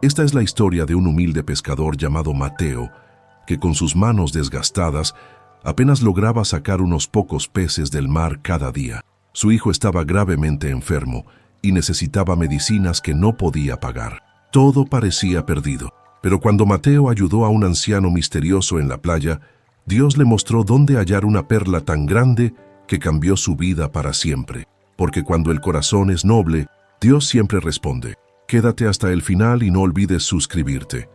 Esta es la historia de un humilde pescador llamado Mateo, que con sus manos desgastadas apenas lograba sacar unos pocos peces del mar cada día. Su hijo estaba gravemente enfermo y necesitaba medicinas que no podía pagar. Todo parecía perdido, pero cuando Mateo ayudó a un anciano misterioso en la playa, Dios le mostró dónde hallar una perla tan grande que cambió su vida para siempre. Porque cuando el corazón es noble, Dios siempre responde. Quédate hasta el final y no olvides suscribirte.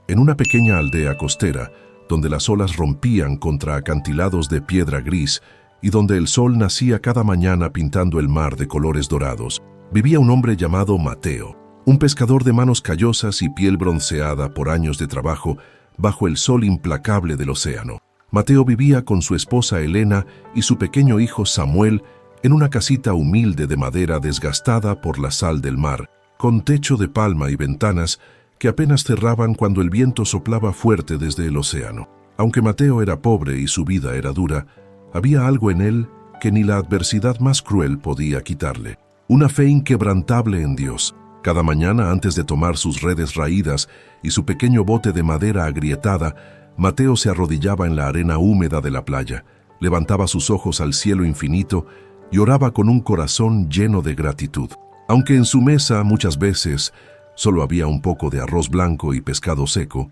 En una pequeña aldea costera, donde las olas rompían contra acantilados de piedra gris y donde el sol nacía cada mañana pintando el mar de colores dorados, vivía un hombre llamado Mateo, un pescador de manos callosas y piel bronceada por años de trabajo bajo el sol implacable del océano. Mateo vivía con su esposa Elena y su pequeño hijo Samuel en una casita humilde de madera desgastada por la sal del mar, con techo de palma y ventanas que apenas cerraban cuando el viento soplaba fuerte desde el océano. Aunque Mateo era pobre y su vida era dura, había algo en él que ni la adversidad más cruel podía quitarle. Una fe inquebrantable en Dios. Cada mañana, antes de tomar sus redes raídas y su pequeño bote de madera agrietada, Mateo se arrodillaba en la arena húmeda de la playa, levantaba sus ojos al cielo infinito y oraba con un corazón lleno de gratitud. Aunque en su mesa muchas veces solo había un poco de arroz blanco y pescado seco,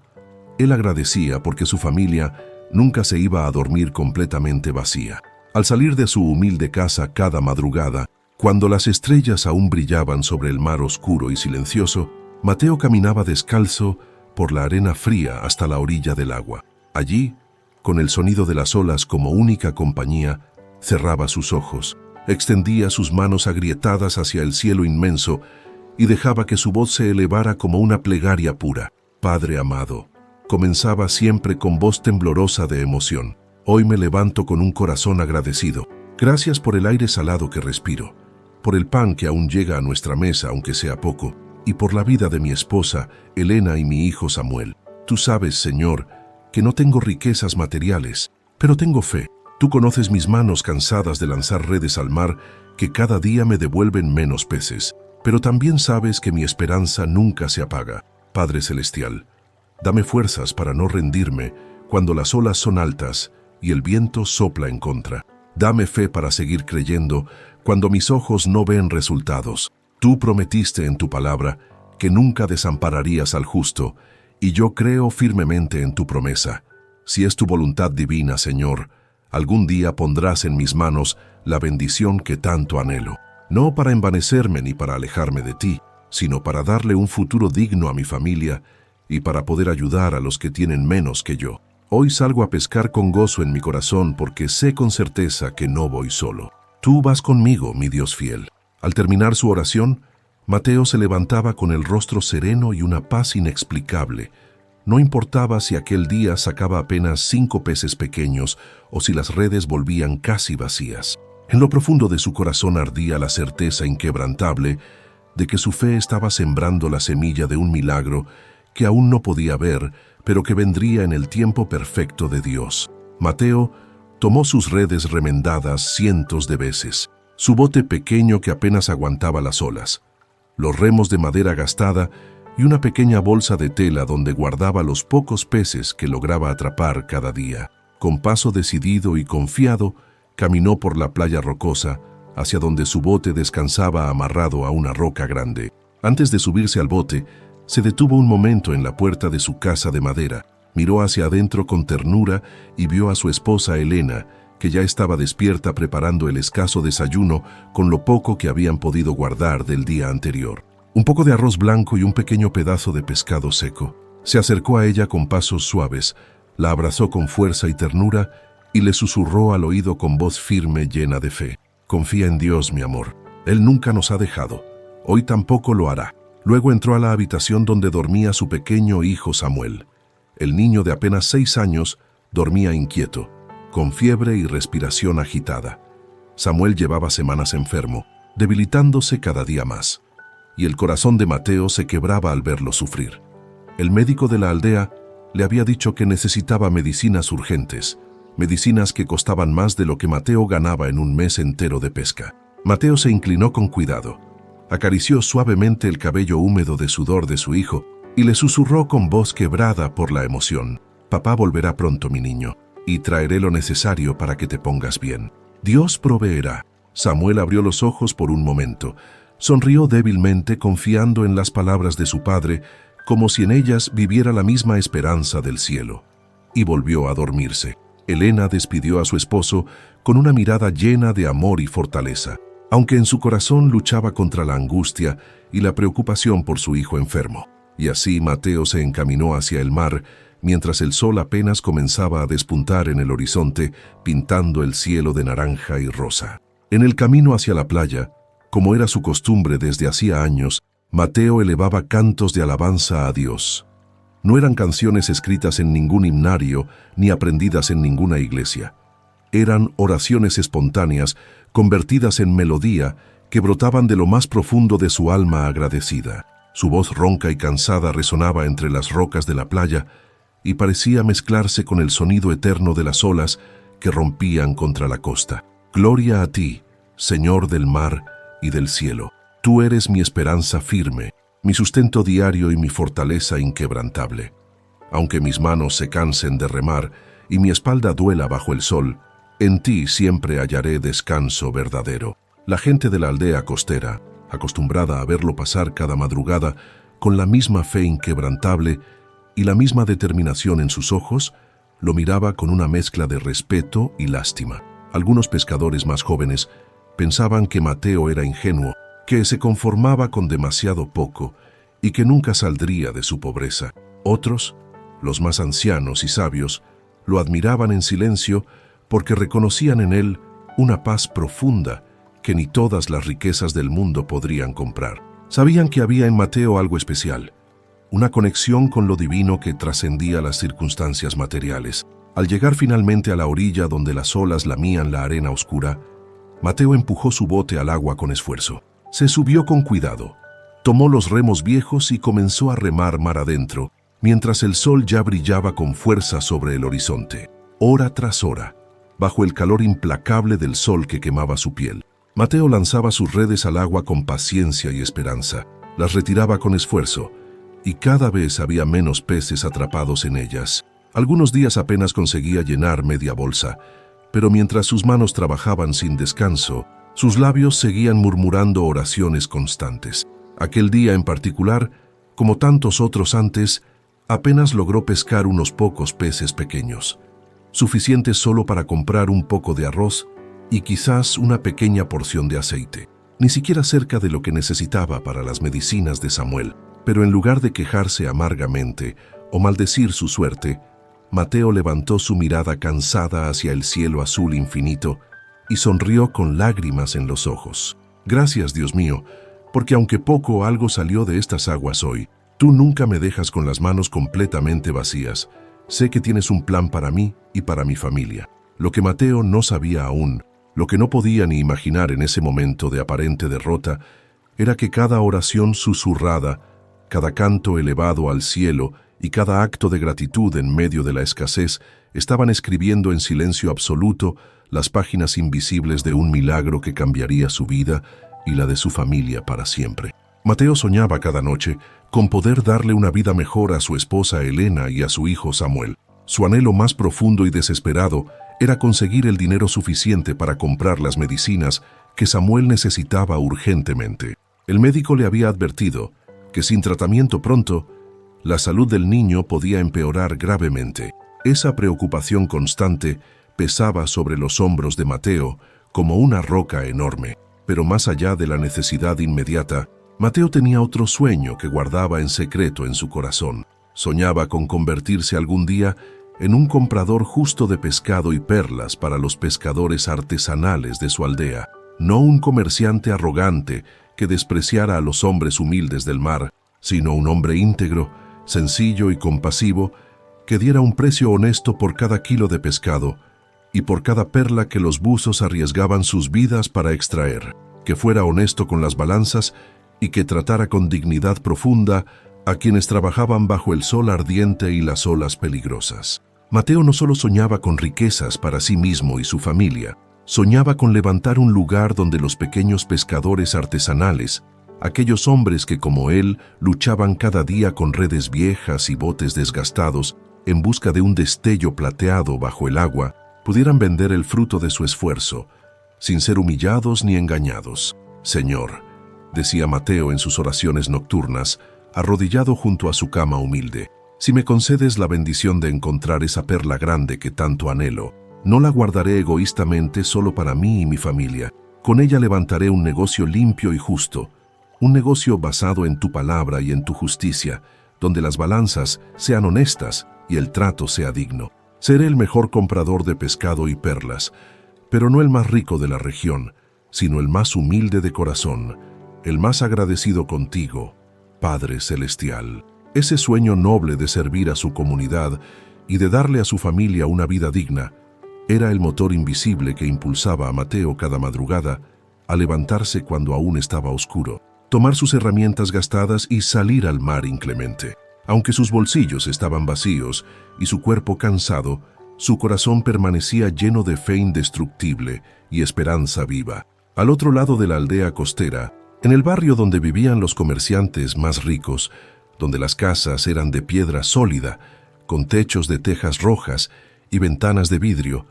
él agradecía porque su familia nunca se iba a dormir completamente vacía. Al salir de su humilde casa cada madrugada, cuando las estrellas aún brillaban sobre el mar oscuro y silencioso, Mateo caminaba descalzo por la arena fría hasta la orilla del agua. Allí, con el sonido de las olas como única compañía, cerraba sus ojos, extendía sus manos agrietadas hacia el cielo inmenso y dejaba que su voz se elevara como una plegaria pura. Padre amado, comenzaba siempre con voz temblorosa de emoción. Hoy me levanto con un corazón agradecido. Gracias por el aire salado que respiro, por el pan que aún llega a nuestra mesa aunque sea poco, y por la vida de mi esposa, Elena, y mi hijo Samuel. Tú sabes, Señor, que no tengo riquezas materiales, pero tengo fe. Tú conoces mis manos cansadas de lanzar redes al mar que cada día me devuelven menos peces, pero también sabes que mi esperanza nunca se apaga. Padre Celestial, dame fuerzas para no rendirme cuando las olas son altas y el viento sopla en contra. Dame fe para seguir creyendo cuando mis ojos no ven resultados. Tú prometiste en tu palabra que nunca desampararías al justo, y yo creo firmemente en tu promesa. Si es tu voluntad divina, Señor, algún día pondrás en mis manos la bendición que tanto anhelo, no para envanecerme ni para alejarme de ti, sino para darle un futuro digno a mi familia y para poder ayudar a los que tienen menos que yo. Hoy salgo a pescar con gozo en mi corazón porque sé con certeza que no voy solo. Tú vas conmigo, mi Dios fiel. Al terminar su oración, Mateo se levantaba con el rostro sereno y una paz inexplicable. No importaba si aquel día sacaba apenas 5 peces pequeños o si las redes volvían casi vacías. En lo profundo de su corazón ardía la certeza inquebrantable de que su fe estaba sembrando la semilla de un milagro que aún no podía ver, pero que vendría en el tiempo perfecto de Dios. Mateo tomó sus redes remendadas cientos de veces, su bote pequeño que apenas aguantaba las olas, los remos de madera gastada y una pequeña bolsa de tela donde guardaba los pocos peces que lograba atrapar cada día. Con paso decidido y confiado, caminó por la playa rocosa hacia donde su bote descansaba amarrado a una roca grande. Antes de subirse al bote, se detuvo un momento en la puerta de su casa de madera, miró hacia adentro con ternura y vio a su esposa Elena, que ya estaba despierta preparando el escaso desayuno con lo poco que habían podido guardar del día anterior. Un poco de arroz blanco y un pequeño pedazo de pescado seco. Se acercó a ella con pasos suaves, la abrazó con fuerza y ternura y le susurró al oído con voz firme llena de fe. Confía en Dios, mi amor. Él nunca nos ha dejado. Hoy tampoco lo hará. Luego entró a la habitación donde dormía su pequeño hijo Samuel. El niño de apenas 6 años dormía inquieto, con fiebre y respiración agitada. Samuel llevaba semanas enfermo, debilitándose cada día más, y el corazón de Mateo se quebraba al verlo sufrir. El médico de la aldea le había dicho que necesitaba medicinas urgentes, medicinas que costaban más de lo que Mateo ganaba en un mes entero de pesca. Mateo se inclinó con cuidado, acarició suavemente el cabello húmedo de sudor de su hijo y le susurró con voz quebrada por la emoción: «Papá volverá pronto, mi niño, y traeré lo necesario para que te pongas bien. Dios proveerá». Samuel abrió los ojos por un momento. Sonrió débilmente, confiando en las palabras de su padre, como si en ellas viviera la misma esperanza del cielo. Y volvió a dormirse. Elena despidió a su esposo con una mirada llena de amor y fortaleza, aunque en su corazón luchaba contra la angustia y la preocupación por su hijo enfermo. Y así Mateo se encaminó hacia el mar, mientras el sol apenas comenzaba a despuntar en el horizonte, pintando el cielo de naranja y rosa. En el camino hacia la playa, como era su costumbre desde hacía años, Mateo elevaba cantos de alabanza a Dios. No eran canciones escritas en ningún himnario ni aprendidas en ninguna iglesia. Eran oraciones espontáneas, convertidas en melodía, que brotaban de lo más profundo de su alma agradecida. Su voz ronca y cansada resonaba entre las rocas de la playa y parecía mezclarse con el sonido eterno de las olas que rompían contra la costa. «Gloria a ti, Señor del mar y del cielo. Tú eres mi esperanza firme, mi sustento diario y mi fortaleza inquebrantable. Aunque mis manos se cansen de remar y mi espalda duela bajo el sol, en ti siempre hallaré descanso verdadero». La gente de la aldea costera, acostumbrada a verlo pasar cada madrugada con la misma fe inquebrantable y la misma determinación en sus ojos, lo miraba con una mezcla de respeto y lástima. Algunos pescadores más jóvenes pensaban que Mateo era ingenuo, que se conformaba con demasiado poco y que nunca saldría de su pobreza. Otros, los más ancianos y sabios, lo admiraban en silencio porque reconocían en él una paz profunda que ni todas las riquezas del mundo podrían comprar. Sabían que había en Mateo algo especial, una conexión con lo divino que trascendía las circunstancias materiales. Al llegar finalmente a la orilla donde las olas lamían la arena oscura, Mateo empujó su bote al agua con esfuerzo. Se subió con cuidado, tomó los remos viejos y comenzó a remar mar adentro, mientras el sol ya brillaba con fuerza sobre el horizonte. Hora tras hora, bajo el calor implacable del sol que quemaba su piel, Mateo lanzaba sus redes al agua con paciencia y esperanza. Las retiraba con esfuerzo, y cada vez había menos peces atrapados en ellas. Algunos días apenas conseguía llenar media bolsa, pero mientras sus manos trabajaban sin descanso, sus labios seguían murmurando oraciones constantes. Aquel día en particular, como tantos otros antes, apenas logró pescar unos pocos peces pequeños, suficientes solo para comprar un poco de arroz y quizás una pequeña porción de aceite, ni siquiera cerca de lo que necesitaba para las medicinas de Samuel. Pero en lugar de quejarse amargamente o maldecir su suerte, Mateo levantó su mirada cansada hacia el cielo azul infinito y sonrió con lágrimas en los ojos. «Gracias, Dios mío, porque aunque poco o algo salió de estas aguas hoy, tú nunca me dejas con las manos completamente vacías. Sé que tienes un plan para mí y para mi familia». Lo que Mateo no sabía aún, lo que no podía ni imaginar en ese momento de aparente derrota, era que cada oración susurrada, cada canto elevado al cielo y cada acto de gratitud en medio de la escasez estaban escribiendo en silencio absoluto las páginas invisibles de un milagro que cambiaría su vida y la de su familia para siempre. Mateo soñaba cada noche con poder darle una vida mejor a su esposa Elena y a su hijo Samuel. Su anhelo más profundo y desesperado era conseguir el dinero suficiente para comprar las medicinas que Samuel necesitaba urgentemente. El médico le había advertido que sin tratamiento pronto, la salud del niño podía empeorar gravemente. Esa preocupación constante pesaba sobre los hombros de Mateo como una roca enorme. Pero más allá de la necesidad inmediata, Mateo tenía otro sueño que guardaba en secreto en su corazón. Soñaba con convertirse algún día en un comprador justo de pescado y perlas para los pescadores artesanales de su aldea, no un comerciante arrogante que despreciara a los hombres humildes del mar, sino un hombre íntegro, sencillo y compasivo, que diera un precio honesto por cada kilo de pescado y por cada perla que los buzos arriesgaban sus vidas para extraer, que fuera honesto con las balanzas y que tratara con dignidad profunda a quienes trabajaban bajo el sol ardiente y las olas peligrosas. Mateo no solo soñaba con riquezas para sí mismo y su familia, soñaba con levantar un lugar donde los pequeños pescadores artesanales aquellos hombres que, como él, luchaban cada día con redes viejas y botes desgastados en busca de un destello plateado bajo el agua, pudieran vender el fruto de su esfuerzo, sin ser humillados ni engañados. Señor, decía Mateo en sus oraciones nocturnas, arrodillado junto a su cama humilde, si me concedes la bendición de encontrar esa perla grande que tanto anhelo, no la guardaré egoístamente solo para mí y mi familia. Con ella levantaré un negocio limpio y justo, un negocio basado en tu palabra y en tu justicia, donde las balanzas sean honestas y el trato sea digno. Seré el mejor comprador de pescado y perlas, pero no el más rico de la región, sino el más humilde de corazón, el más agradecido contigo, Padre Celestial. Ese sueño noble de servir a su comunidad y de darle a su familia una vida digna, era el motor invisible que impulsaba a Mateo cada madrugada a levantarse cuando aún estaba oscuro, tomar sus herramientas gastadas y salir al mar inclemente. Aunque sus bolsillos estaban vacíos y su cuerpo cansado, su corazón permanecía lleno de fe indestructible y esperanza viva. Al otro lado de la aldea costera, en el barrio donde vivían los comerciantes más ricos, donde las casas eran de piedra sólida, con techos de tejas rojas y ventanas de vidrio,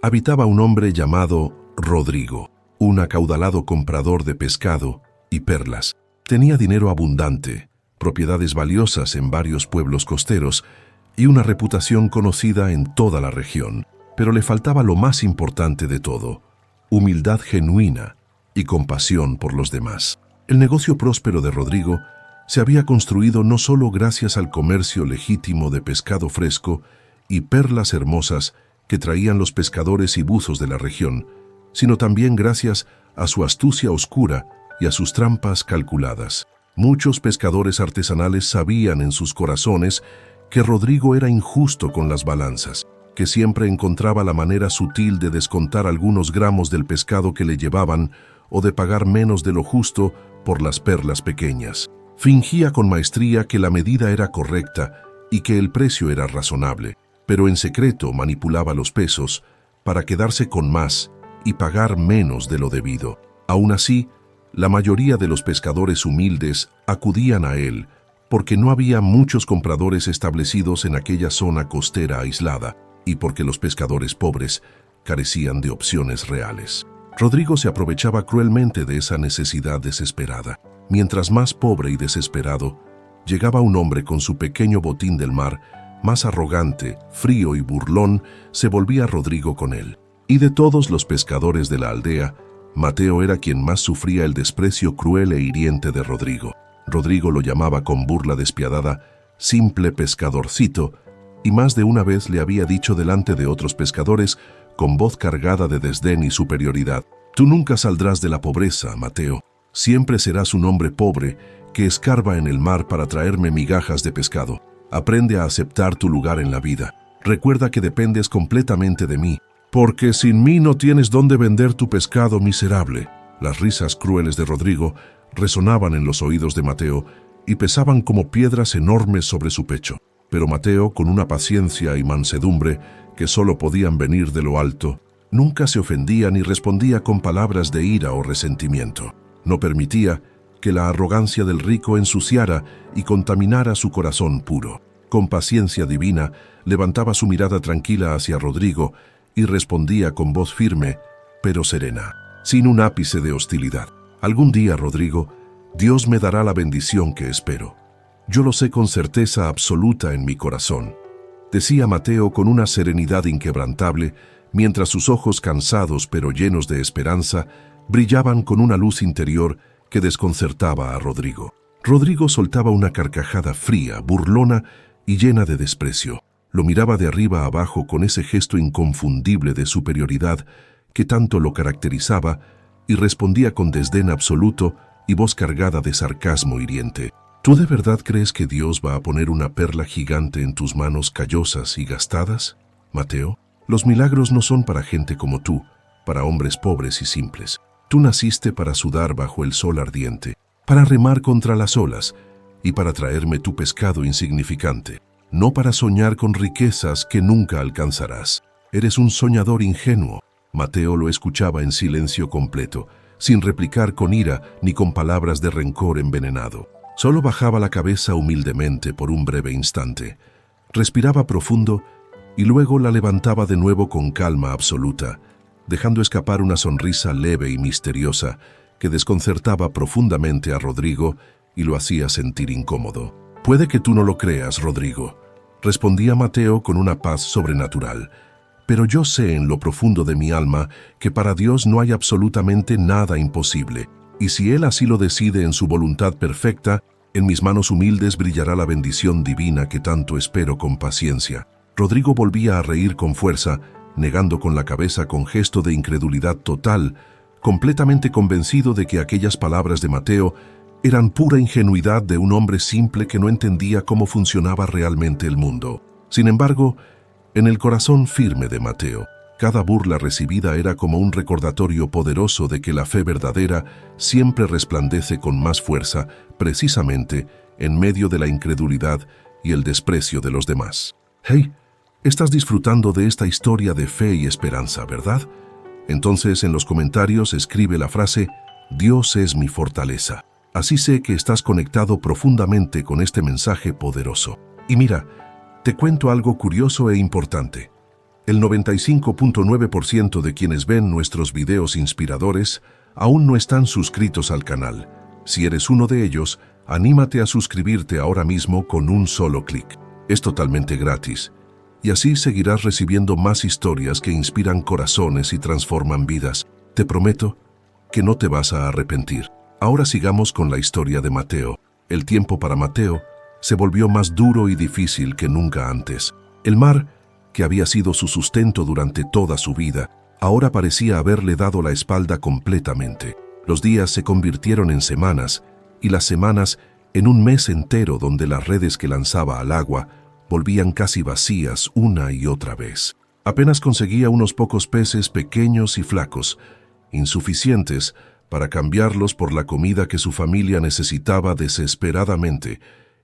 habitaba un hombre llamado Rodrigo, un acaudalado comprador de pescado y perlas. Tenía dinero abundante, propiedades valiosas en varios pueblos costeros y una reputación conocida en toda la región. Pero le faltaba lo más importante de todo: humildad genuina y compasión por los demás. El negocio próspero de Rodrigo se había construido no solo gracias al comercio legítimo de pescado fresco y perlas hermosas que traían los pescadores y buzos de la región, sino también gracias a su astucia oscura y a sus trampas calculadas. Muchos pescadores artesanales sabían en sus corazones que Rodrigo era injusto con las balanzas, que siempre encontraba la manera sutil de descontar algunos gramos del pescado que le llevaban o de pagar menos de lo justo por las perlas pequeñas. Fingía con maestría que la medida era correcta y que el precio era razonable, pero en secreto manipulaba los pesos para quedarse con más y pagar menos de lo debido. Aún así, la mayoría de los pescadores humildes acudían a él porque no había muchos compradores establecidos en aquella zona costera aislada y porque los pescadores pobres carecían de opciones reales. Rodrigo se aprovechaba cruelmente de esa necesidad desesperada. Mientras más pobre y desesperado, llegaba un hombre con su pequeño botín del mar, más arrogante, frío y burlón, se volvía Rodrigo con él. Y de todos los pescadores de la aldea, Mateo era quien más sufría el desprecio cruel e hiriente de Rodrigo. Rodrigo lo llamaba con burla despiadada simple pescadorcito, y más de una vez le había dicho delante de otros pescadores, con voz cargada de desdén y superioridad: «Tú nunca saldrás de la pobreza, Mateo. Siempre serás un hombre pobre que escarba en el mar para traerme migajas de pescado. Aprende a aceptar tu lugar en la vida. Recuerda que dependes completamente de mí, porque sin mí no tienes dónde vender tu pescado miserable». Las risas crueles de Rodrigo resonaban en los oídos de Mateo y pesaban como piedras enormes sobre su pecho. Pero Mateo, con una paciencia y mansedumbre que solo podían venir de lo alto, nunca se ofendía ni respondía con palabras de ira o resentimiento. No permitía que la arrogancia del rico ensuciara y contaminara su corazón puro. Con paciencia divina, levantaba su mirada tranquila hacia Rodrigo y respondía con voz firme, pero serena, sin un ápice de hostilidad: «Algún día, Rodrigo, Dios me dará la bendición que espero. Yo lo sé con certeza absoluta en mi corazón», decía Mateo con una serenidad inquebrantable, mientras sus ojos cansados pero llenos de esperanza brillaban con una luz interior que desconcertaba a Rodrigo. Rodrigo soltaba una carcajada fría, burlona y llena de desprecio. Lo miraba de arriba a abajo con ese gesto inconfundible de superioridad que tanto lo caracterizaba y respondía con desdén absoluto y voz cargada de sarcasmo hiriente: «¿Tú de verdad crees que Dios va a poner una perla gigante en tus manos callosas y gastadas, Mateo? Los milagros no son para gente como tú, para hombres pobres y simples. Tú naciste para sudar bajo el sol ardiente, para remar contra las olas y para traerme tu pescado insignificante, no para soñar con riquezas que nunca alcanzarás. Eres un soñador ingenuo». Mateo lo escuchaba en silencio completo, sin replicar con ira ni con palabras de rencor envenenado. Solo bajaba la cabeza humildemente por un breve instante, respiraba profundo y luego la levantaba de nuevo con calma absoluta, dejando escapar una sonrisa leve y misteriosa que desconcertaba profundamente a Rodrigo y lo hacía sentir incómodo. «Puede que tú no lo creas, Rodrigo», respondía Mateo con una paz sobrenatural, «pero yo sé en lo profundo de mi alma que para Dios no hay absolutamente nada imposible, y si Él así lo decide en su voluntad perfecta, en mis manos humildes brillará la bendición divina que tanto espero con paciencia». Rodrigo volvía a reír con fuerza, negando con la cabeza con gesto de incredulidad total, completamente convencido de que aquellas palabras de Mateo eran pura ingenuidad de un hombre simple que no entendía cómo funcionaba realmente el mundo. Sin embargo, en el corazón firme de Mateo, cada burla recibida era como un recordatorio poderoso de que la fe verdadera siempre resplandece con más fuerza, precisamente en medio de la incredulidad y el desprecio de los demás. «Hey, estás disfrutando de esta historia de fe y esperanza, ¿verdad? Entonces en los comentarios escribe la frase «Dios es mi fortaleza». Así sé que estás conectado profundamente con este mensaje poderoso. Y mira, te cuento algo curioso e importante. El 95.9% de quienes ven nuestros videos inspiradores aún no están suscritos al canal. Si eres uno de ellos, anímate a suscribirte ahora mismo con un solo clic. Es totalmente gratis. Y así seguirás recibiendo más historias que inspiran corazones y transforman vidas. Te prometo que no te vas a arrepentir. Ahora sigamos con la historia de Mateo. El tiempo para Mateo se volvió más duro y difícil que nunca antes. El mar, que había sido su sustento durante toda su vida, ahora parecía haberle dado la espalda completamente. Los días se convirtieron en semanas y las semanas en un mes entero donde las redes que lanzaba al agua volvían casi vacías una y otra vez. Apenas conseguía unos pocos peces pequeños y flacos, insuficientes para cambiarlos por la comida que su familia necesitaba desesperadamente,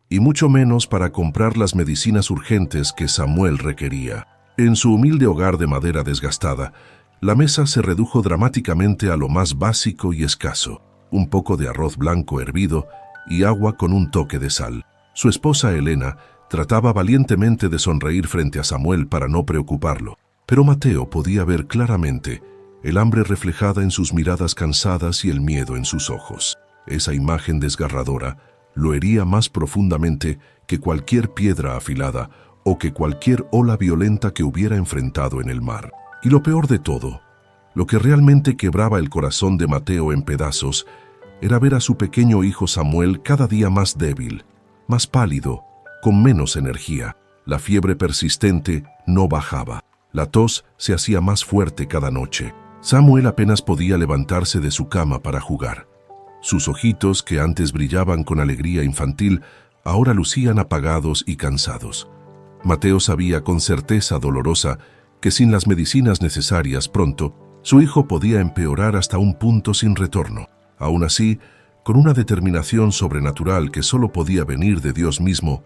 y mucho menos para comprar las medicinas urgentes que Samuel requería. En su humilde hogar de madera desgastada, la mesa se redujo dramáticamente a lo más básico y escaso: un poco de arroz blanco hervido y agua con un toque de sal. Su esposa Elena trataba valientemente de sonreír frente a Samuel para no preocuparlo, pero Mateo podía ver claramente el hambre reflejada en sus miradas cansadas y el miedo en sus ojos. Esa imagen desgarradora lo hería más profundamente que cualquier piedra afilada o que cualquier ola violenta que hubiera enfrentado en el mar. Y lo peor de todo, lo que realmente quebraba el corazón de Mateo en pedazos, era ver a su pequeño hijo Samuel cada día más débil, más pálido, con menos energía. La fiebre persistente no bajaba. La tos se hacía más fuerte cada noche. Samuel apenas podía levantarse de su cama para jugar. Sus ojitos, que antes brillaban con alegría infantil, ahora lucían apagados y cansados. Mateo sabía con certeza dolorosa que sin las medicinas necesarias pronto, su hijo podía empeorar hasta un punto sin retorno. Aún así, con una determinación sobrenatural que solo podía venir de Dios mismo,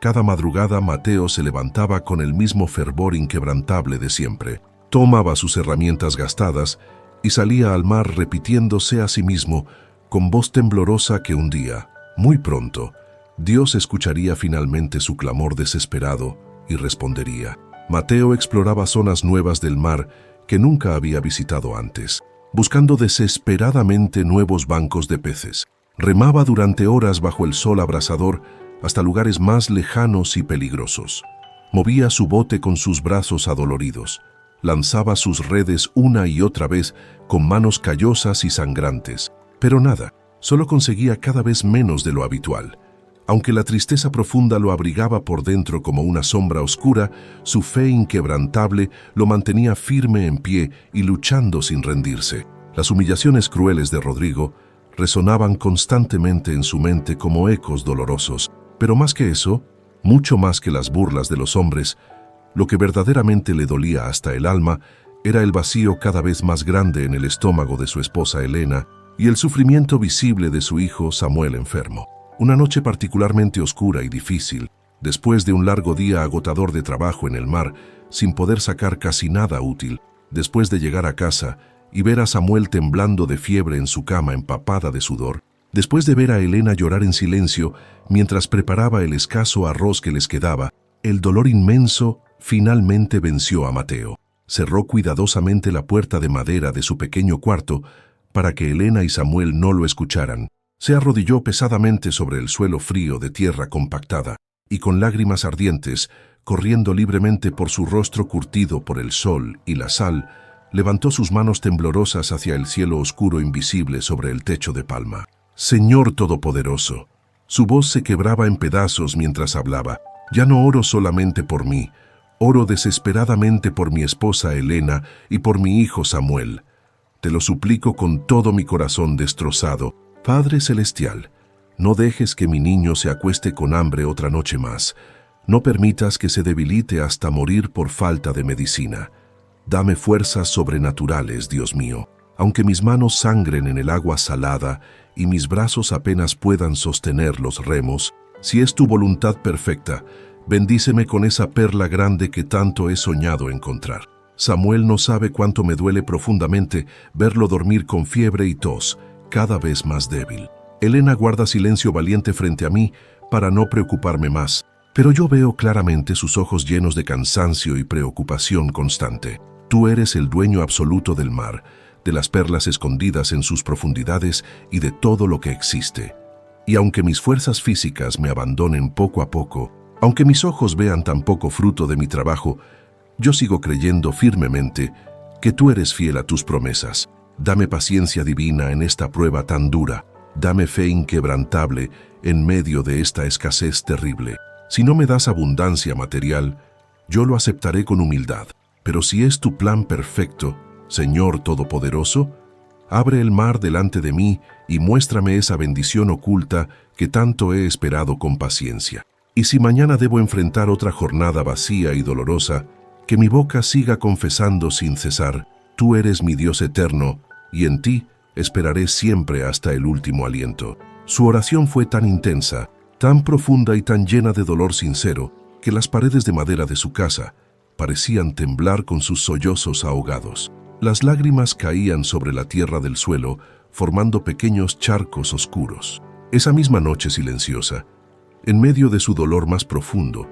cada madrugada Mateo se levantaba con el mismo fervor inquebrantable de siempre. Tomaba sus herramientas gastadas y salía al mar repitiéndose a sí mismo con voz temblorosa que un día, muy pronto, Dios escucharía finalmente su clamor desesperado y respondería. Mateo exploraba zonas nuevas del mar que nunca había visitado antes, buscando desesperadamente nuevos bancos de peces. Remaba durante horas bajo el sol abrasador hasta lugares más lejanos y peligrosos. Movía su bote con sus brazos adoloridos. Lanzaba sus redes una y otra vez con manos callosas y sangrantes. Pero nada, solo conseguía cada vez menos de lo habitual. Aunque la tristeza profunda lo abrigaba por dentro como una sombra oscura, su fe inquebrantable lo mantenía firme en pie y luchando sin rendirse. Las humillaciones crueles de Rodrigo resonaban constantemente en su mente como ecos dolorosos. Pero más que eso, mucho más que las burlas de los hombres, lo que verdaderamente le dolía hasta el alma era el vacío cada vez más grande en el estómago de su esposa Elena y el sufrimiento visible de su hijo Samuel enfermo. Una noche particularmente oscura y difícil, después de un largo día agotador de trabajo en el mar, sin poder sacar casi nada útil, después de llegar a casa y ver a Samuel temblando de fiebre en su cama empapada de sudor, después de ver a Elena llorar en silencio mientras preparaba el escaso arroz que les quedaba, el dolor inmenso finalmente venció a Mateo. Cerró cuidadosamente la puerta de madera de su pequeño cuarto para que Elena y Samuel no lo escucharan. Se arrodilló pesadamente sobre el suelo frío de tierra compactada y con lágrimas ardientes, corriendo libremente por su rostro curtido por el sol y la sal, levantó sus manos temblorosas hacia el cielo oscuro invisible sobre el techo de palma. Señor Todopoderoso. Su voz se quebraba en pedazos mientras hablaba. Ya no oro solamente por mí, oro desesperadamente por mi esposa Elena y por mi hijo Samuel. Te lo suplico con todo mi corazón destrozado. Padre Celestial, no dejes que mi niño se acueste con hambre otra noche más. No permitas que se debilite hasta morir por falta de medicina. Dame fuerzas sobrenaturales, Dios mío. Aunque mis manos sangren en el agua salada y mis brazos apenas puedan sostener los remos, si es tu voluntad perfecta, bendíceme con esa perla grande que tanto he soñado encontrar. Samuel no sabe cuánto me duele profundamente verlo dormir con fiebre y tos, cada vez más débil. Elena guarda silencio valiente frente a mí para no preocuparme más, pero yo veo claramente sus ojos llenos de cansancio y preocupación constante. Tú eres el dueño absoluto del mar, de las perlas escondidas en sus profundidades y de todo lo que existe. Y aunque mis fuerzas físicas me abandonen poco a poco, aunque mis ojos vean tan poco fruto de mi trabajo, yo sigo creyendo firmemente que tú eres fiel a tus promesas. Dame paciencia divina en esta prueba tan dura. Dame fe inquebrantable en medio de esta escasez terrible. Si no me das abundancia material, yo lo aceptaré con humildad. Pero si es tu plan perfecto, Señor Todopoderoso, abre el mar delante de mí y muéstrame esa bendición oculta que tanto he esperado con paciencia. Y si mañana debo enfrentar otra jornada vacía y dolorosa, que mi boca siga confesando sin cesar, tú eres mi Dios eterno, y en ti esperaré siempre hasta el último aliento. Su oración fue tan intensa, tan profunda y tan llena de dolor sincero, que las paredes de madera de su casa parecían temblar con sus sollozos ahogados. Las lágrimas caían sobre la tierra del suelo, formando pequeños charcos oscuros. Esa misma noche silenciosa, en medio de su dolor más profundo,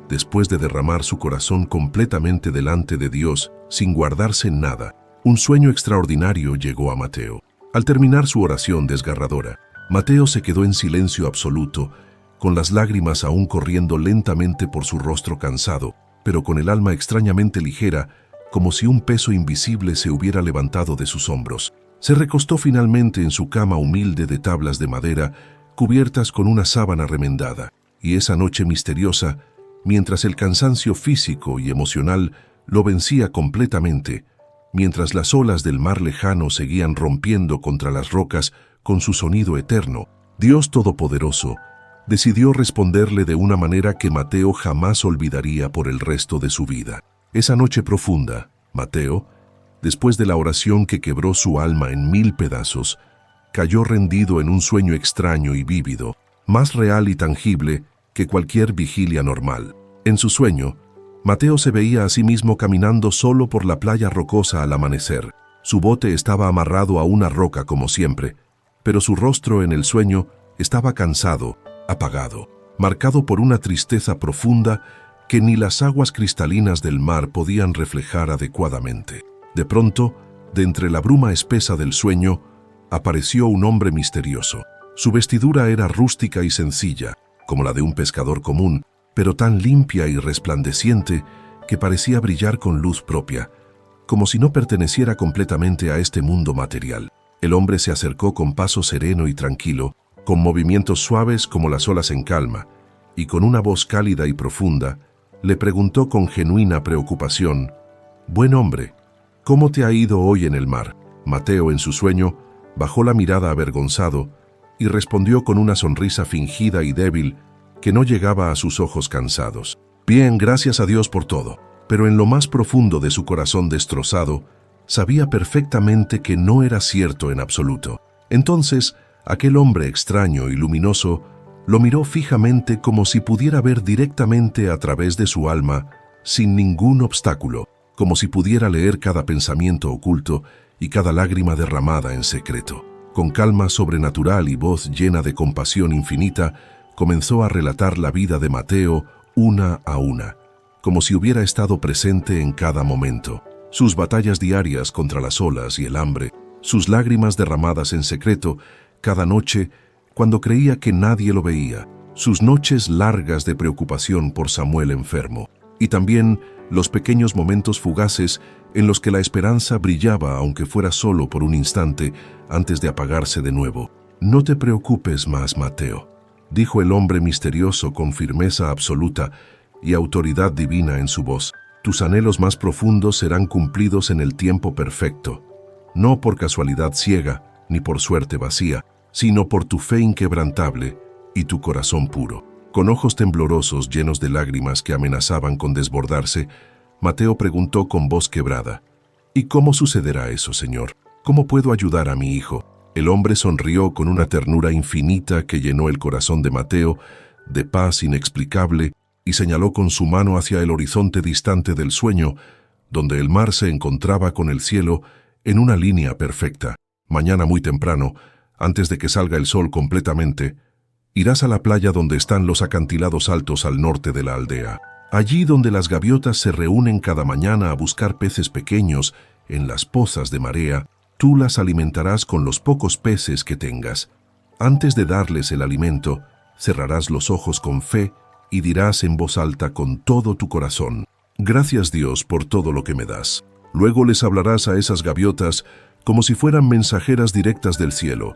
después de derramar su corazón completamente delante de Dios, sin guardarse en nada, un sueño extraordinario llegó a Mateo. Al terminar su oración desgarradora, Mateo se quedó en silencio absoluto, con las lágrimas aún corriendo lentamente por su rostro cansado, pero con el alma extrañamente ligera, como si un peso invisible se hubiera levantado de sus hombros. Se recostó finalmente en su cama humilde de tablas de madera, cubiertas con una sábana remendada, y esa noche misteriosa, mientras el cansancio físico y emocional lo vencía completamente, mientras las olas del mar lejano seguían rompiendo contra las rocas con su sonido eterno, Dios Todopoderoso decidió responderle de una manera que Mateo jamás olvidaría por el resto de su vida. Esa noche profunda, Mateo, después de la oración que quebró su alma en 1000 pedazos, cayó rendido en un sueño extraño y vívido, más real y tangible que cualquier vigilia normal. En su sueño, Mateo se veía a sí mismo caminando solo por la playa rocosa al amanecer. Su bote estaba amarrado a una roca como siempre, pero su rostro en el sueño estaba cansado, apagado, marcado por una tristeza profunda que ni las aguas cristalinas del mar podían reflejar adecuadamente. De pronto, de entre la bruma espesa del sueño, apareció un hombre misterioso. Su vestidura era rústica y sencilla, como la de un pescador común, pero tan limpia y resplandeciente que parecía brillar con luz propia, como si no perteneciera completamente a este mundo material. El hombre se acercó con paso sereno y tranquilo, con movimientos suaves como las olas en calma, y con una voz cálida y profunda, le preguntó con genuina preocupación: «Buen hombre, ¿cómo te ha ido hoy en el mar?». Mateo, en su sueño, bajó la mirada avergonzado y respondió con una sonrisa fingida y débil que no llegaba a sus ojos cansados: «Bien, gracias a Dios por todo». Pero en lo más profundo de su corazón destrozado, sabía perfectamente que no era cierto en absoluto. Entonces, aquel hombre extraño y luminoso lo miró fijamente como si pudiera ver directamente a través de su alma, sin ningún obstáculo, como si pudiera leer cada pensamiento oculto y cada lágrima derramada en secreto. Con calma sobrenatural y voz llena de compasión infinita, comenzó a relatar la vida de Mateo una a una, como si hubiera estado presente en cada momento. Sus batallas diarias contra las olas y el hambre, sus lágrimas derramadas en secreto cada noche cuando creía que nadie lo veía, sus noches largas de preocupación por Samuel enfermo, y también los pequeños momentos fugaces en los que la esperanza brillaba, aunque fuera solo por un instante, antes de apagarse de nuevo. «No te preocupes más, Mateo», dijo el hombre misterioso con firmeza absoluta y autoridad divina en su voz. «Tus anhelos más profundos serán cumplidos en el tiempo perfecto, no por casualidad ciega ni por suerte vacía, sino por tu fe inquebrantable y tu corazón puro». Con ojos temblorosos llenos de lágrimas que amenazaban con desbordarse, Mateo preguntó con voz quebrada: «¿Y cómo sucederá eso, Señor? ¿Cómo puedo ayudar a mi hijo?». El hombre sonrió con una ternura infinita que llenó el corazón de Mateo de paz inexplicable y señaló con su mano hacia el horizonte distante del sueño, donde el mar se encontraba con el cielo en una línea perfecta. «Mañana muy temprano, antes de que salga el sol completamente, irás a la playa donde están los acantilados altos al norte de la aldea. Allí donde las gaviotas se reúnen cada mañana a buscar peces pequeños en las pozas de marea, tú las alimentarás con los pocos peces que tengas. Antes de darles el alimento, cerrarás los ojos con fe y dirás en voz alta con todo tu corazón: «Gracias, Dios, por todo lo que me das». Luego les hablarás a esas gaviotas como si fueran mensajeras directas del cielo,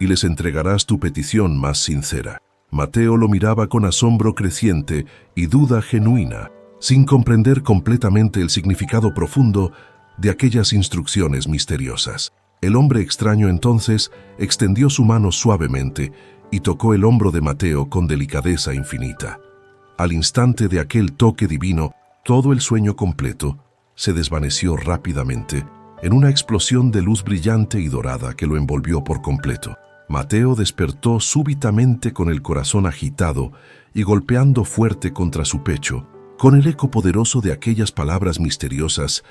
y les entregarás tu petición más sincera. Mateo lo miraba con asombro creciente y duda genuina, sin comprender completamente el significado profundo de aquellas instrucciones misteriosas. El hombre extraño entonces extendió su mano suavemente y tocó el hombro de Mateo con delicadeza infinita. Al instante de aquel toque divino, todo el sueño completo se desvaneció rápidamente en una explosión de luz brillante y dorada que lo envolvió por completo. Mateo despertó súbitamente con el corazón agitado y golpeando fuerte contra su pecho, con el eco poderoso de aquellas palabras misteriosas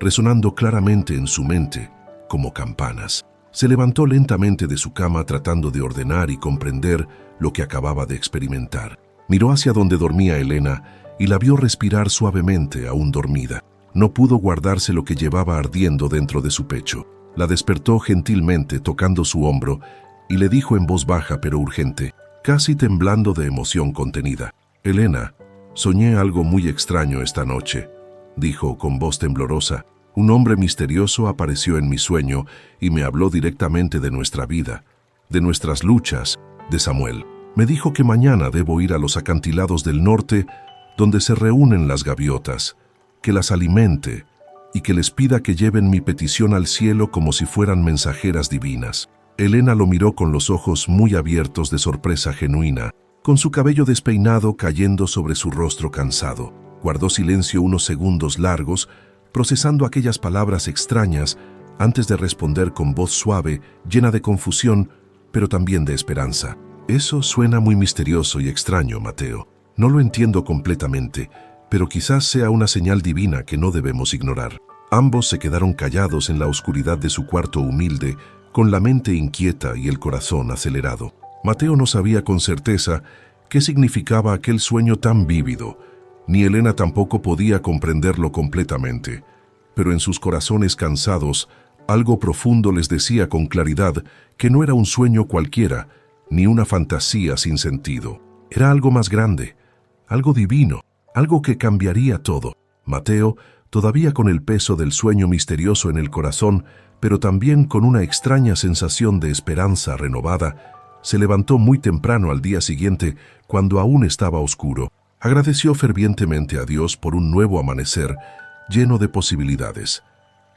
resonando claramente en su mente como campanas. Se levantó lentamente de su cama tratando de ordenar y comprender lo que acababa de experimentar. Miró hacia donde dormía Elena y la vio respirar suavemente, aún dormida. No pudo guardarse lo que llevaba ardiendo dentro de su pecho. La despertó gentilmente tocando su hombro y le dijo en voz baja pero urgente, casi temblando de emoción contenida: «Elena, soñé algo muy extraño esta noche», dijo con voz temblorosa. «Un hombre misterioso apareció en mi sueño y me habló directamente de nuestra vida, de nuestras luchas, de Samuel. Me dijo que mañana debo ir a los acantilados del norte donde se reúnen las gaviotas, que las alimente y que les pida que lleven mi petición al cielo como si fueran mensajeras divinas». Elena lo miró con los ojos muy abiertos de sorpresa genuina, con su cabello despeinado cayendo sobre su rostro cansado. Guardó silencio unos segundos largos, procesando aquellas palabras extrañas, antes de responder con voz suave, llena de confusión, pero también de esperanza: «Eso suena muy misterioso y extraño, Mateo. No lo entiendo completamente, pero quizás sea una señal divina que no debemos ignorar». Ambos se quedaron callados en la oscuridad de su cuarto humilde, con la mente inquieta y el corazón acelerado. Mateo no sabía con certeza qué significaba aquel sueño tan vívido, ni Elena tampoco podía comprenderlo completamente, pero en sus corazones cansados, algo profundo les decía con claridad que no era un sueño cualquiera, ni una fantasía sin sentido. Era algo más grande, algo divino, algo que cambiaría todo. Mateo, todavía con el peso del sueño misterioso en el corazón, pero también con una extraña sensación de esperanza renovada, se levantó muy temprano al día siguiente, cuando aún estaba oscuro. Agradeció fervientemente a Dios por un nuevo amanecer lleno de posibilidades.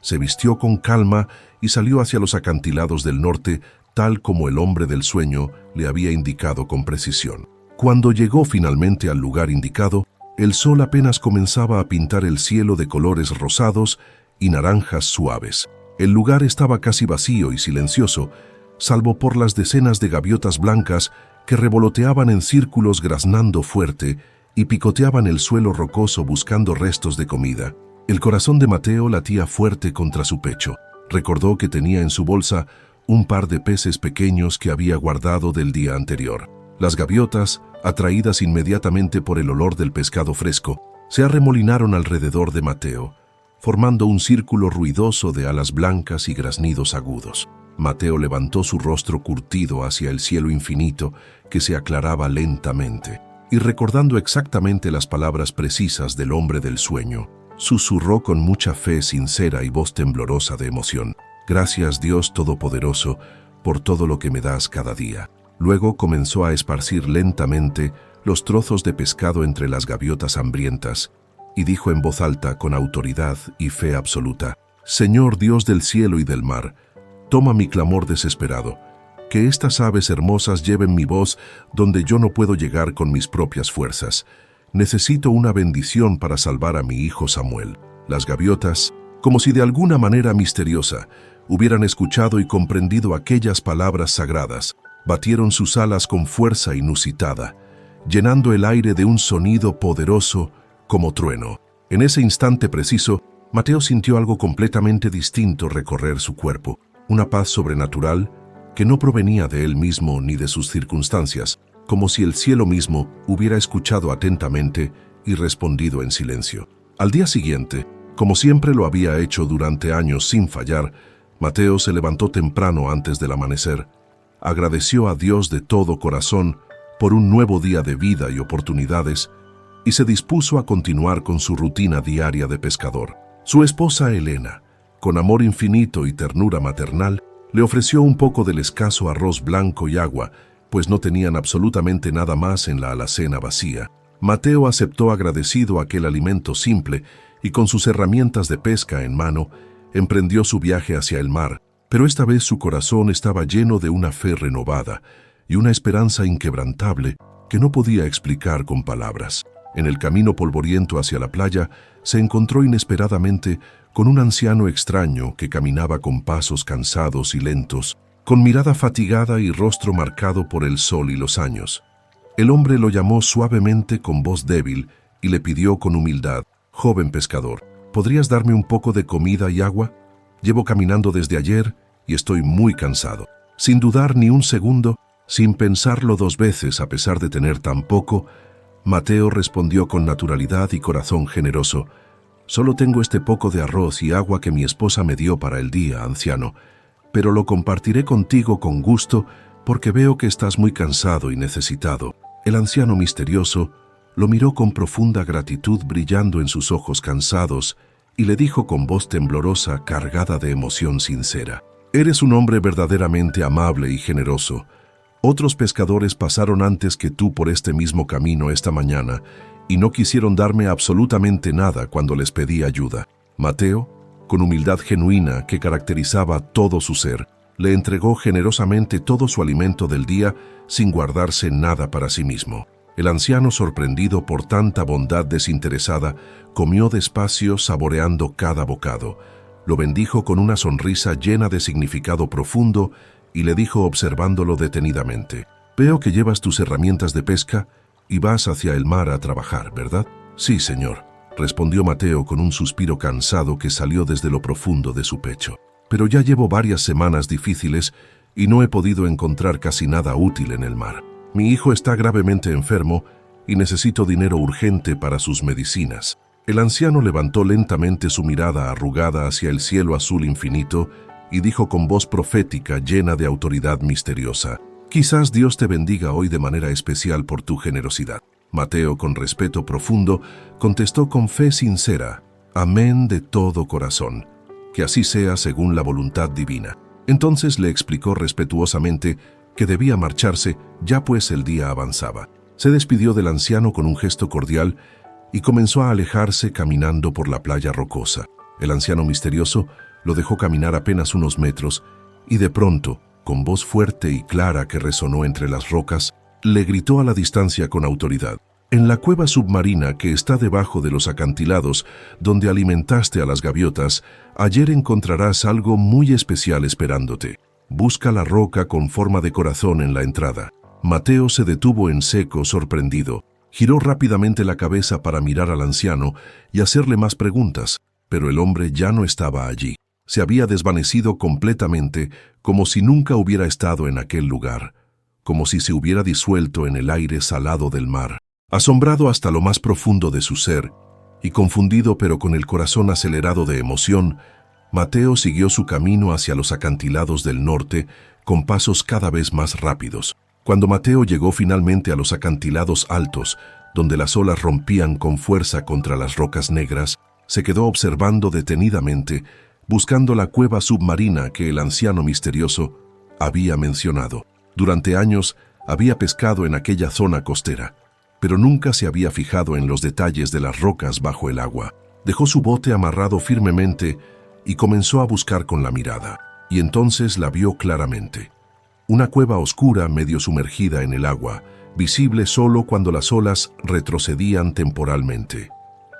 Se vistió con calma y salió hacia los acantilados del norte, tal como el hombre del sueño le había indicado con precisión. Cuando llegó finalmente al lugar indicado, el sol apenas comenzaba a pintar el cielo de colores rosados y naranjas suaves. El lugar estaba casi vacío y silencioso, salvo por las decenas de gaviotas blancas que revoloteaban en círculos graznando fuerte y picoteaban el suelo rocoso buscando restos de comida. El corazón de Mateo latía fuerte contra su pecho. Recordó que tenía en su bolsa un par de peces pequeños que había guardado del día anterior. Las gaviotas, atraídas inmediatamente por el olor del pescado fresco, se arremolinaron alrededor de Mateo, formando un círculo ruidoso de alas blancas y graznidos agudos. Mateo levantó su rostro curtido hacia el cielo infinito que se aclaraba lentamente, y recordando exactamente las palabras precisas del hombre del sueño, susurró con mucha fe sincera y voz temblorosa de emoción: «Gracias, Dios Todopoderoso, por todo lo que me das cada día». Luego comenzó a esparcir lentamente los trozos de pescado entre las gaviotas hambrientas, y dijo en voz alta, con autoridad y fe absoluta: «Señor Dios del cielo y del mar, toma mi clamor desesperado, que estas aves hermosas lleven mi voz donde yo no puedo llegar con mis propias fuerzas. Necesito una bendición para salvar a mi hijo Samuel». Las gaviotas, como si de alguna manera misteriosa, hubieran escuchado y comprendido aquellas palabras sagradas, batieron sus alas con fuerza inusitada, llenando el aire de un sonido poderoso como trueno. En ese instante preciso, Mateo sintió algo completamente distinto recorrer su cuerpo, una paz sobrenatural que no provenía de él mismo ni de sus circunstancias, como si el cielo mismo hubiera escuchado atentamente y respondido en silencio. Al día siguiente, como siempre lo había hecho durante años sin fallar, Mateo se levantó temprano antes del amanecer, agradeció a Dios de todo corazón por un nuevo día de vida y oportunidades, y se dispuso a continuar con su rutina diaria de pescador. Su esposa Elena, con amor infinito y ternura maternal, le ofreció un poco del escaso arroz blanco y agua, pues no tenían absolutamente nada más en la alacena vacía. Mateo aceptó agradecido aquel alimento simple y con sus herramientas de pesca en mano, emprendió su viaje hacia el mar, pero esta vez su corazón estaba lleno de una fe renovada y una esperanza inquebrantable que no podía explicar con palabras. En el camino polvoriento hacia la playa, se encontró inesperadamente con un anciano extraño que caminaba con pasos cansados y lentos, con mirada fatigada y rostro marcado por el sol y los años. El hombre lo llamó suavemente con voz débil y le pidió con humildad: «Joven pescador, ¿podrías darme un poco de comida y agua? Llevo caminando desde ayer y estoy muy cansado». Sin dudar ni un segundo, sin pensarlo dos veces a pesar de tener tan poco, Mateo respondió con naturalidad y corazón generoso: «Solo tengo este poco de arroz y agua que mi esposa me dio para el día, anciano, pero lo compartiré contigo con gusto porque veo que estás muy cansado y necesitado». El anciano misterioso lo miró con profunda gratitud brillando en sus ojos cansados y le dijo con voz temblorosa cargada de emoción sincera: «Eres un hombre verdaderamente amable y generoso. Otros pescadores pasaron antes que tú por este mismo camino esta mañana y no quisieron darme absolutamente nada cuando les pedí ayuda». Mateo, con humildad genuina que caracterizaba todo su ser, le entregó generosamente todo su alimento del día sin guardarse nada para sí mismo. El anciano, sorprendido por tanta bondad desinteresada, comió despacio saboreando cada bocado. Lo bendijo con una sonrisa llena de significado profundo y le dijo observándolo detenidamente: «Veo que llevas tus herramientas de pesca y vas hacia el mar a trabajar, ¿verdad?». «Sí, señor», respondió Mateo con un suspiro cansado que salió desde lo profundo de su pecho. «Pero ya llevo varias semanas difíciles y no he podido encontrar casi nada útil en el mar. Mi hijo está gravemente enfermo y necesito dinero urgente para sus medicinas». El anciano levantó lentamente su mirada arrugada hacia el cielo azul infinito y dijo con voz profética llena de autoridad misteriosa: «Quizás Dios te bendiga hoy de manera especial por tu generosidad». Mateo, con respeto profundo, contestó con fe sincera: «Amén de todo corazón. Que así sea según la voluntad divina». Entonces le explicó respetuosamente que debía marcharse, ya pues el día avanzaba. Se despidió del anciano con un gesto cordial y comenzó a alejarse caminando por la playa rocosa. El anciano misterioso lo dejó caminar apenas unos metros y de pronto, con voz fuerte y clara que resonó entre las rocas, le gritó a la distancia con autoridad: «En la cueva submarina que está debajo de los acantilados donde alimentaste a las gaviotas, ayer encontrarás algo muy especial esperándote. Busca la roca con forma de corazón en la entrada». Mateo se detuvo en seco, sorprendido. Giró rápidamente la cabeza para mirar al anciano y hacerle más preguntas, pero el hombre ya no estaba allí. Se había desvanecido completamente, como si nunca hubiera estado en aquel lugar, como si se hubiera disuelto en el aire salado del mar. Asombrado hasta lo más profundo de su ser, y confundido pero con el corazón acelerado de emoción, Mateo siguió su camino hacia los acantilados del norte con pasos cada vez más rápidos. Cuando Mateo llegó finalmente a los acantilados altos, donde las olas rompían con fuerza contra las rocas negras, se quedó observando detenidamente, buscando la cueva submarina que el anciano misterioso había mencionado. Durante años había pescado en aquella zona costera, pero nunca se había fijado en los detalles de las rocas bajo el agua. Dejó su bote amarrado firmemente y comenzó a buscar con la mirada, y entonces la vio claramente. Una cueva oscura medio sumergida en el agua, visible solo cuando las olas retrocedían temporalmente.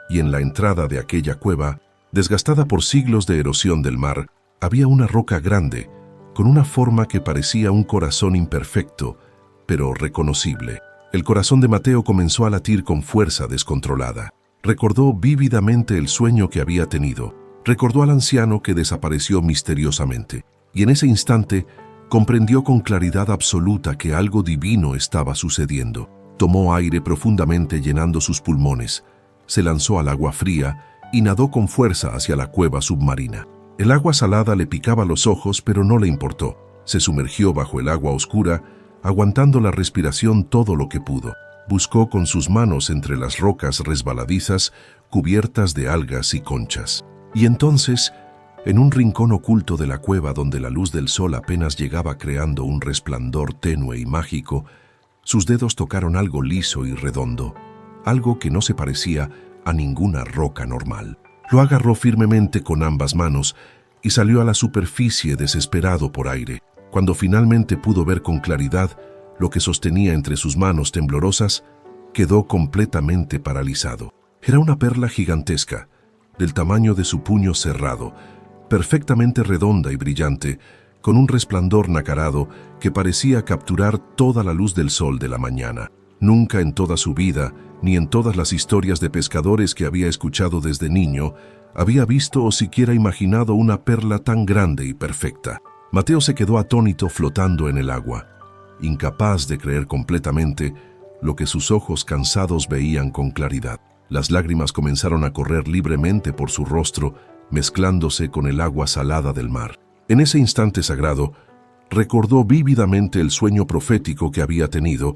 Y en la entrada de aquella cueva, desgastada por siglos de erosión del mar, había una roca grande, con una forma que parecía un corazón imperfecto, pero reconocible. El corazón de Mateo comenzó a latir con fuerza descontrolada. Recordó vívidamente el sueño que había tenido. Recordó al anciano que desapareció misteriosamente. Y en ese instante comprendió con claridad absoluta que algo divino estaba sucediendo. Tomó aire profundamente llenando sus pulmones. Se lanzó al agua fría y nadó con fuerza hacia la cueva submarina. El agua salada le picaba los ojos, pero no le importó. Se sumergió bajo el agua oscura, aguantando la respiración todo lo que pudo. Buscó con sus manos entre las rocas resbaladizas, cubiertas de algas y conchas. Y entonces, en un rincón oculto de la cueva donde la luz del sol apenas llegaba creando un resplandor tenue y mágico, sus dedos tocaron algo liso y redondo, algo que no se parecía a ninguna roca normal. Lo agarró firmemente con ambas manos y salió a la superficie desesperado por aire. Cuando finalmente pudo ver con claridad lo que sostenía entre sus manos temblorosas, quedó completamente paralizado. Era una perla gigantesca, del tamaño de su puño cerrado, perfectamente redonda y brillante, con un resplandor nacarado que parecía capturar toda la luz del sol de la mañana. Nunca en toda su vida, ni en todas las historias de pescadores que había escuchado desde niño, había visto o siquiera imaginado una perla tan grande y perfecta. Mateo se quedó atónito flotando en el agua, incapaz de creer completamente lo que sus ojos cansados veían con claridad. Las lágrimas comenzaron a correr libremente por su rostro, mezclándose con el agua salada del mar. En ese instante sagrado, recordó vívidamente el sueño profético que había tenido,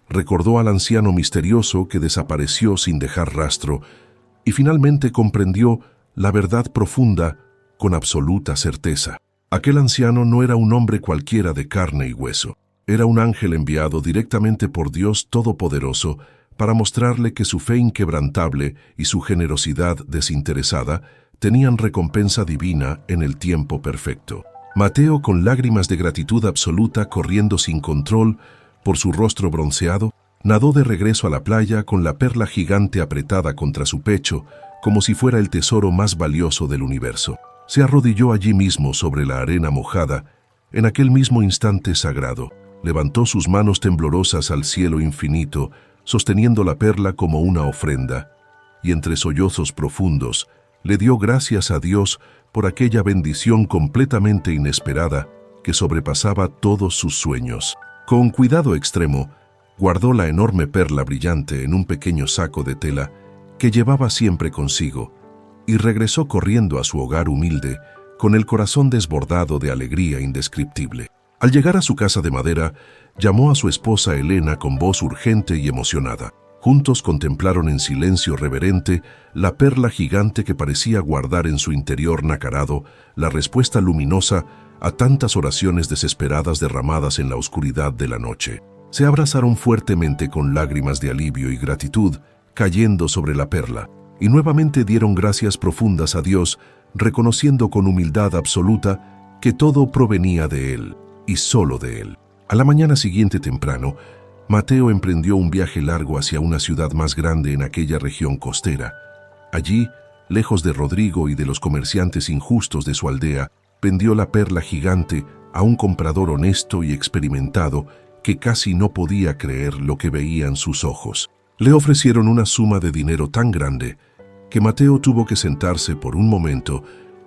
recordó al anciano misterioso que desapareció sin dejar rastro, y finalmente comprendió la verdad profunda con absoluta certeza. Aquel anciano no era un hombre cualquiera de carne y hueso. Era un ángel enviado directamente por Dios Todopoderoso para mostrarle que su fe inquebrantable y su generosidad desinteresada tenían recompensa divina en el tiempo perfecto. Mateo, con lágrimas de gratitud absoluta corriendo sin control por su rostro bronceado, nadó de regreso a la playa con la perla gigante apretada contra su pecho, como si fuera el tesoro más valioso del universo. Se arrodilló allí mismo sobre la arena mojada, en aquel mismo instante sagrado. Levantó sus manos temblorosas al cielo infinito, sosteniendo la perla como una ofrenda, y entre sollozos profundos, le dio gracias a Dios por aquella bendición completamente inesperada que sobrepasaba todos sus sueños. Con cuidado extremo, guardó la enorme perla brillante en un pequeño saco de tela que llevaba siempre consigo, y regresó corriendo a su hogar humilde, con el corazón desbordado de alegría indescriptible. Al llegar a su casa de madera, llamó a su esposa Elena con voz urgente y emocionada. Juntos contemplaron en silencio reverente la perla gigante que parecía guardar en su interior nacarado la respuesta luminosa a tantas oraciones desesperadas derramadas en la oscuridad de la noche. Se abrazaron fuertemente con lágrimas de alivio y gratitud cayendo sobre la perla, y nuevamente dieron gracias profundas a Dios, reconociendo con humildad absoluta que todo provenía de Él, y solo de Él. A la mañana siguiente temprano, Mateo emprendió un viaje largo hacia una ciudad más grande en aquella región costera. Allí, lejos de Rodrigo y de los comerciantes injustos de su aldea, vendió la perla gigante a un comprador honesto y experimentado que casi no podía creer lo que veían sus ojos. Le ofrecieron una suma de dinero tan grande que Mateo tuvo que sentarse por un momento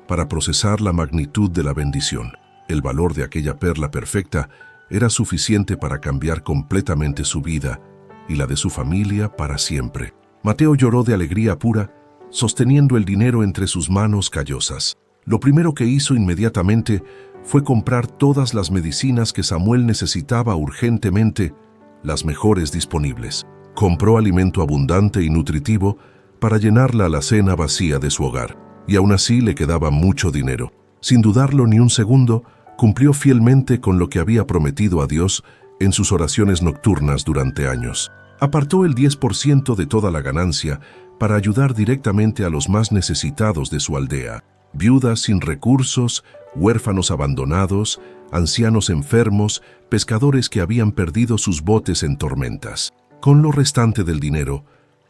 para procesar la magnitud de la bendición. El valor de aquella perla perfecta era suficiente para cambiar completamente su vida y la de su familia para siempre. Mateo lloró de alegría pura, sosteniendo el dinero entre sus manos callosas. Lo primero que hizo inmediatamente fue comprar todas las medicinas que Samuel necesitaba urgentemente, las mejores disponibles. Compró alimento abundante y nutritivo para llenar la alacena vacía de su hogar, y aún así le quedaba mucho dinero. Sin dudarlo ni un segundo, cumplió fielmente con lo que había prometido a Dios en sus oraciones nocturnas durante años. Apartó el 10% de toda la ganancia para ayudar directamente a los más necesitados de su aldea: viudas sin recursos, huérfanos abandonados, ancianos enfermos, pescadores que habían perdido sus botes en tormentas. Con lo restante del dinero,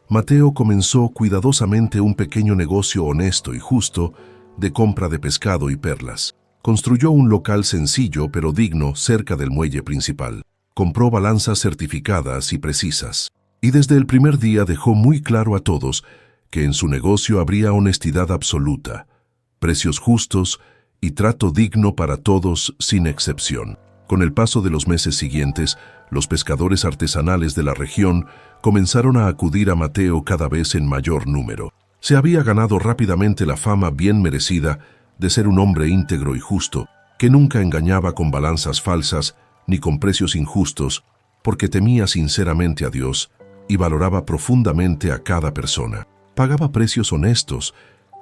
Mateo comenzó cuidadosamente un pequeño negocio honesto y justo de compra de pescado y perlas. Construyó un local sencillo pero digno cerca del muelle principal. Compró balanzas certificadas y precisas. Y desde el primer día dejó muy claro a todos que en su negocio habría honestidad absoluta, precios justos y trato digno para todos sin excepción. Con el paso de los meses siguientes, los pescadores artesanales de la región comenzaron a acudir a Mateo cada vez en mayor número. Se había ganado rápidamente la fama bien merecida de ser un hombre íntegro y justo, que nunca engañaba con balanzas falsas ni con precios injustos, porque temía sinceramente a Dios y valoraba profundamente a cada persona. Pagaba precios honestos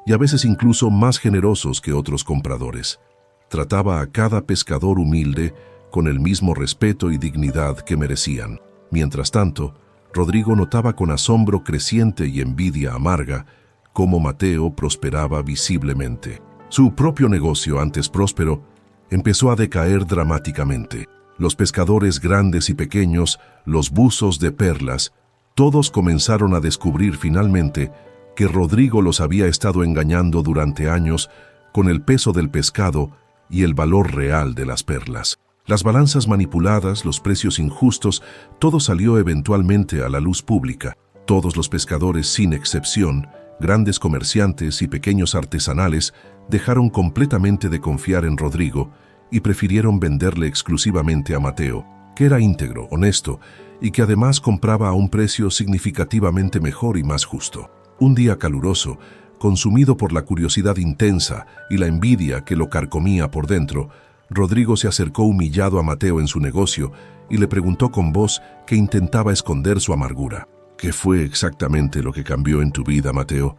y a veces incluso más generosos que otros compradores. Trataba a cada pescador humilde con el mismo respeto y dignidad que merecían. Mientras tanto, Rodrigo notaba con asombro creciente y envidia amarga cómo Mateo prosperaba visiblemente. Su propio negocio, antes próspero, empezó a decaer dramáticamente. Los pescadores grandes y pequeños, los buzos de perlas, todos comenzaron a descubrir finalmente que Rodrigo los había estado engañando durante años con el peso del pescado y el valor real de las perlas. Las balanzas manipuladas, los precios injustos, todo salió eventualmente a la luz pública. Todos los pescadores, sin excepción, grandes comerciantes y pequeños artesanales, dejaron completamente de confiar en Rodrigo y prefirieron venderle exclusivamente a Mateo, que era íntegro, honesto y que además compraba a un precio significativamente mejor y más justo. Un día caluroso, consumido por la curiosidad intensa y la envidia que lo carcomía por dentro, Rodrigo se acercó humillado a Mateo en su negocio y le preguntó con voz que intentaba esconder su amargura: ¿qué fue exactamente lo que cambió en tu vida, Mateo?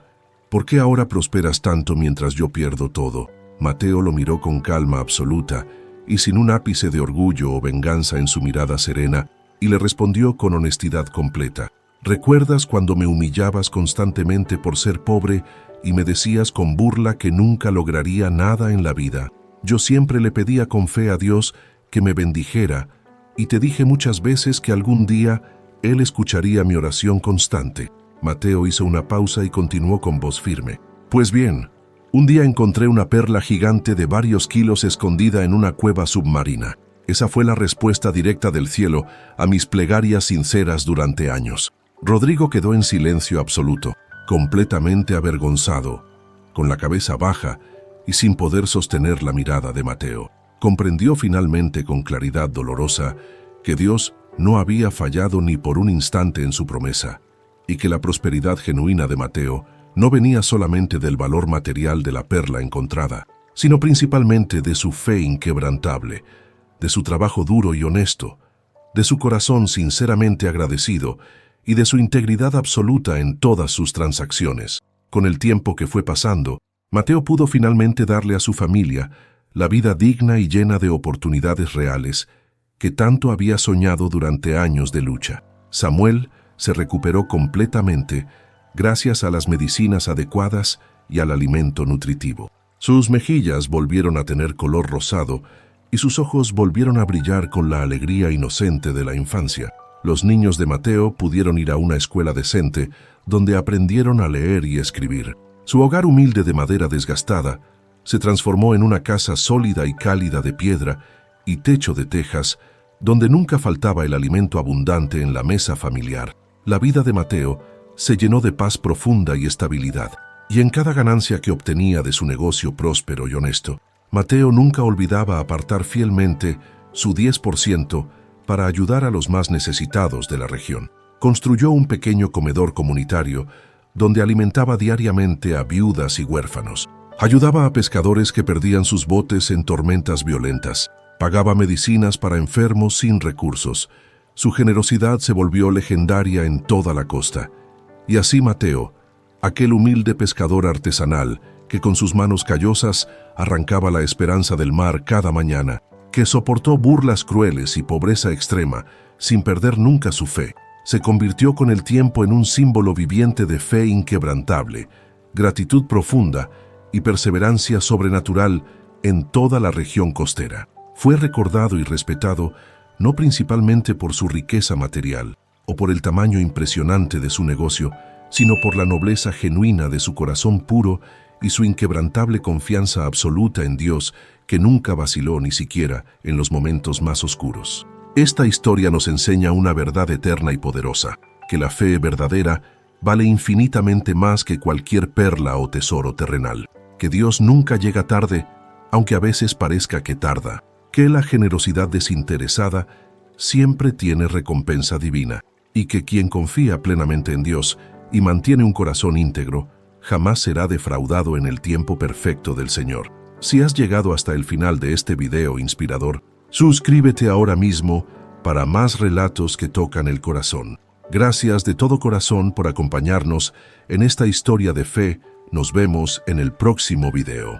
¿Por qué ahora prosperas tanto mientras yo pierdo todo? Mateo lo miró con calma absoluta y sin un ápice de orgullo o venganza en su mirada serena, y le respondió con honestidad completa: ¿recuerdas cuando me humillabas constantemente por ser pobre y me decías con burla que nunca lograría nada en la vida? Yo siempre le pedía con fe a Dios que me bendijera y te dije muchas veces que algún día Él escucharía mi oración constante. Mateo hizo una pausa y continuó con voz firme: pues bien, un día encontré una perla gigante de varios kilos escondida en una cueva submarina. Esa fue la respuesta directa del cielo a mis plegarias sinceras durante años. Rodrigo quedó en silencio absoluto, completamente avergonzado, con la cabeza baja y sin poder sostener la mirada de Mateo. Comprendió finalmente con claridad dolorosa que Dios no había fallado ni por un instante en su promesa, y que la prosperidad genuina de Mateo no venía solamente del valor material de la perla encontrada, sino principalmente de su fe inquebrantable, de su trabajo duro y honesto, de su corazón sinceramente agradecido y de su integridad absoluta en todas sus transacciones. Con el tiempo que fue pasando, Mateo pudo finalmente darle a su familia la vida digna y llena de oportunidades reales que tanto había soñado durante años de lucha. Samuel se recuperó completamente gracias a las medicinas adecuadas y al alimento nutritivo. Sus mejillas volvieron a tener color rosado y sus ojos volvieron a brillar con la alegría inocente de la infancia. Los niños de Mateo pudieron ir a una escuela decente donde aprendieron a leer y escribir. Su hogar humilde de madera desgastada se transformó en una casa sólida y cálida de piedra y techo de tejas, donde nunca faltaba el alimento abundante en la mesa familiar. La vida de Mateo se llenó de paz profunda y estabilidad, Y en cada ganancia que obtenía de su negocio próspero y honesto, Mateo nunca olvidaba apartar fielmente su 10% para ayudar a los más necesitados de la región. Construyó un pequeño comedor comunitario donde alimentaba diariamente a viudas y huérfanos. Ayudaba a pescadores que perdían sus botes en tormentas violentas. Pagaba medicinas para enfermos sin recursos. Su generosidad se volvió legendaria en toda la costa. Y así Mateo, aquel humilde pescador artesanal que con sus manos callosas arrancaba la esperanza del mar cada mañana, que soportó burlas crueles y pobreza extrema sin perder nunca su fe, se convirtió con el tiempo en un símbolo viviente de fe inquebrantable, gratitud profunda y perseverancia sobrenatural en toda la región costera. Fue recordado y respetado no principalmente por su riqueza material o por el tamaño impresionante de su negocio, sino por la nobleza genuina de su corazón puro y su inquebrantable confianza absoluta en Dios, que nunca vaciló ni siquiera en los momentos más oscuros. Esta historia nos enseña una verdad eterna y poderosa, que la fe verdadera vale infinitamente más que cualquier perla o tesoro terrenal, que Dios nunca llega tarde, aunque a veces parezca que tarda, que la generosidad desinteresada siempre tiene recompensa divina, y que quien confía plenamente en Dios y mantiene un corazón íntegro, jamás será defraudado en el tiempo perfecto del Señor. Si has llegado hasta el final de este video inspirador, suscríbete ahora mismo para más relatos que tocan el corazón. Gracias de todo corazón por acompañarnos en esta historia de fe. Nos vemos en el próximo video.